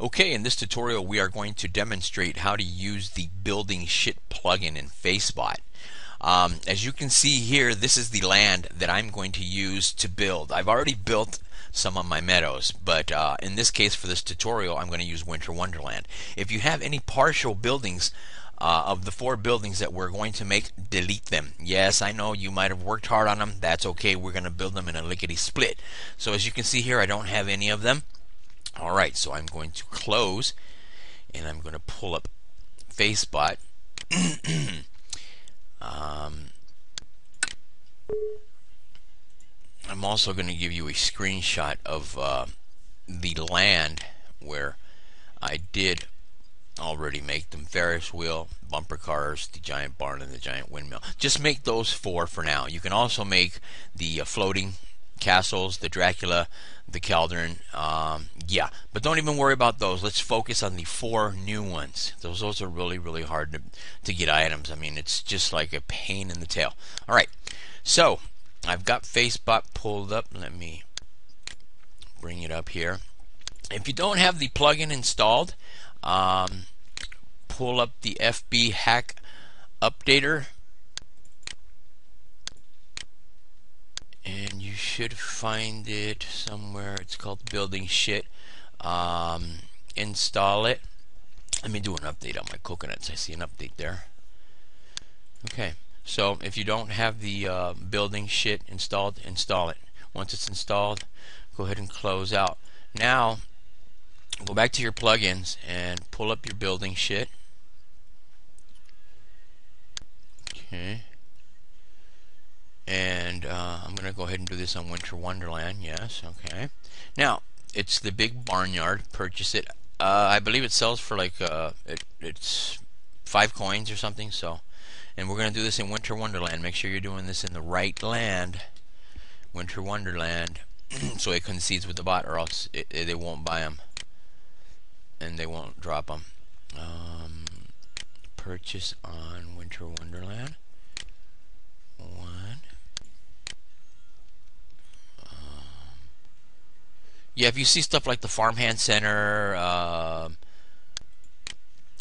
Okay, in this tutorial we are going to demonstrate how to use the buildingsht plugin in Facebook. As you can see here, this is the land that I'm going to use to build. I've already built some of my meadows, but in this case for this tutorial I'm going to use Winter Wonderland. If you have any partial buildings of the 4 buildings that we're going to make, delete them. Yes, I know you might have worked hard on them. That's okay. We're going to build them in a lickety split. So as you can see here, I don't have any of them. Alright, so I'm going to close and I'm going to pull up Facebook. I'm also going to give you a screenshot of the land where I did already make them: Ferris wheel, bumper cars, the giant barn, and the giant windmill. Just make those 4 for now. You can also make the floating castles, the Dracula, the Cauldron, yeah, but don't even worry about those. Let's focus on the 4 new ones. Those are really hard to get items. I mean, it's just like a pain in the tail. Alright, so I've got Facebook pulled up. Let me bring it up here. If you don't have the plugin installed, pull up the FB Hack Updater, and you should find it somewhere. It's called buildingsht. Install it. Let me do an update on my coconuts. I see an update there. Okay, so if you don't have the buildingsht installed, install it. Once it's installed, go ahead and close out. Now go back to your plugins and pull up your buildingsht. Okay, and I'm going to go ahead and do this on Winter Wonderland. Yes, okay. Now, it's the big barnyard. Purchase it. I believe it sells for like it's 5 coins or something. So, and we're going to do this in Winter Wonderland. Make sure you're doing this in the right land, Winter Wonderland, so it concedes with the bot, or else they won't buy them and they won't drop them. Purchase on Winter Wonderland. Yeah, if you see stuff like the Farmhand Center,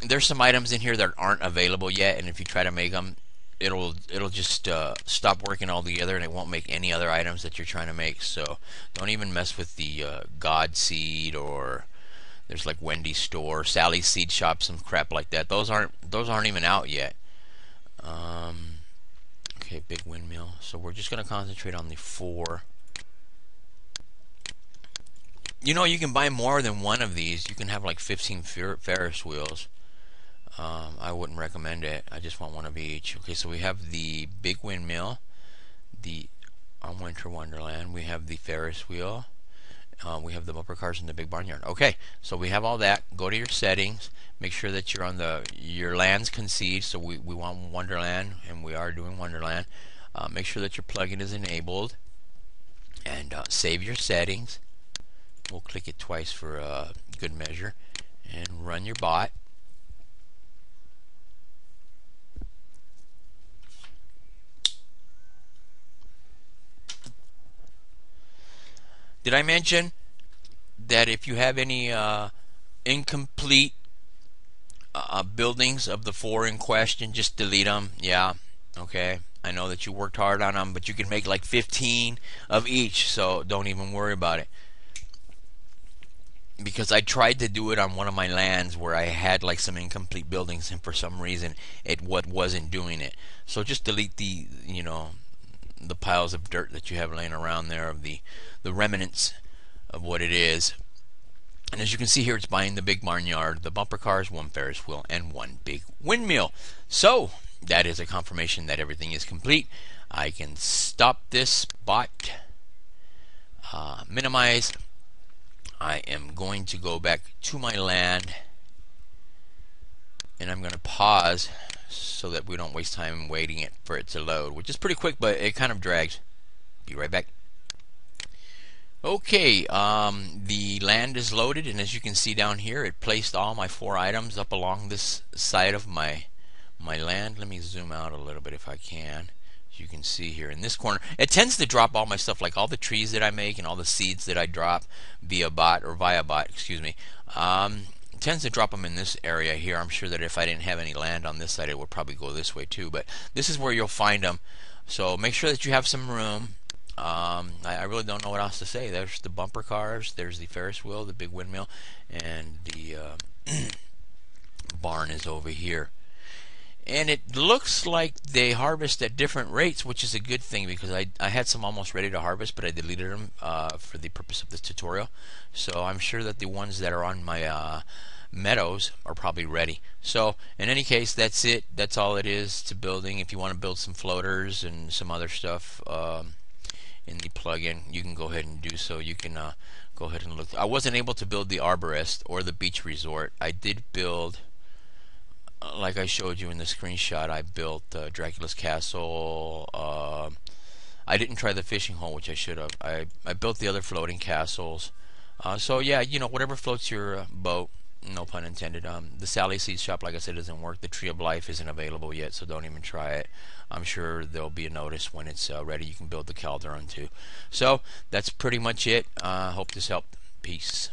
there's some items in here that aren't available yet, and if you try to make them, it'll just stop working altogether, and it won't make any other items that you're trying to make. So don't even mess with the God Seed, or there's like Wendy's store, Sally's Seed Shop, some crap like that. Those aren't even out yet. Okay, big windmill. So we're just going to concentrate on the 4. You know, you can buy more than one of these. You can have like 15 Ferris wheels. I wouldn't recommend it. I just want one of each. Okay, so we have the big windmill, on Winter Wonderland. We have the Ferris wheel. We have the bumper cars and the big barnyard. Okay, so we have all that. Go to your settings. Make sure that you're on your lands concede. So we want Wonderland, and we are doing Wonderland. Make sure that your plugin is enabled, and save your settings. We'll click it twice for good measure, and run your bot. Did I mention that if you have any incomplete buildings of the 4 in question, just delete them? Yeah, okay. I know that you worked hard on them, but you can make like 15 of each, so don't even worry about it. Because I tried to do it on one of my lands where I had like some incomplete buildings, and for some reason it wasn't doing it. So just delete the the piles of dirt that you have laying around there, of the remnants of what it is. And as you can see here, it's buying the big barnyard, the bumper cars, 1 Ferris wheel, and 1 big windmill. So that is a confirmation that everything is complete. I can stop this bot, minimize. I am going to go back to my land, and I'm going to pause so that we don't waste time waiting for it to load, which is pretty quick, but it kind of drags. Be right back. Okay, the land is loaded, and as you can see down here, it placed all my 4 items up along this side of my land. Let me zoom out a little bit if I can, As you can see here in this corner, it tends to drop all my stuff, like all the trees that I make and all the seeds that I drop via bot, excuse me. It tends to drop them in this area here. I'm sure that if I didn't have any land on this side, it would probably go this way too, but this is where you'll find them. So make sure that you have some room. I really don't know what else to say. There's the bumper cars, there's the Ferris wheel, the big windmill, and the barn is over here. And it looks like they harvest at different rates, which is a good thing, because I had some almost ready to harvest, but I deleted them for the purpose of this tutorial. So I'm sure that the ones that are on my meadows are probably ready. So in any case, that's it. That's all it is to building. If you want to build some floaters and some other stuff in the plugin, you can go ahead and do so. You can go ahead and look. I wasn't able to build the arborist or the beach resort. I did build, like I showed you in the screenshot, I built Dracula's castle. I didn't try the fishing hole, which I should have. I built the other floating castles. So yeah, you know, whatever floats your boat, no pun intended. The Sally Seed shop, like I said, doesn't work. The Tree of Life isn't available yet, so don't even try it. I'm sure there'll be a notice when it's ready. You can build the Calderon too. So that's pretty much it. Hope this helped. Peace.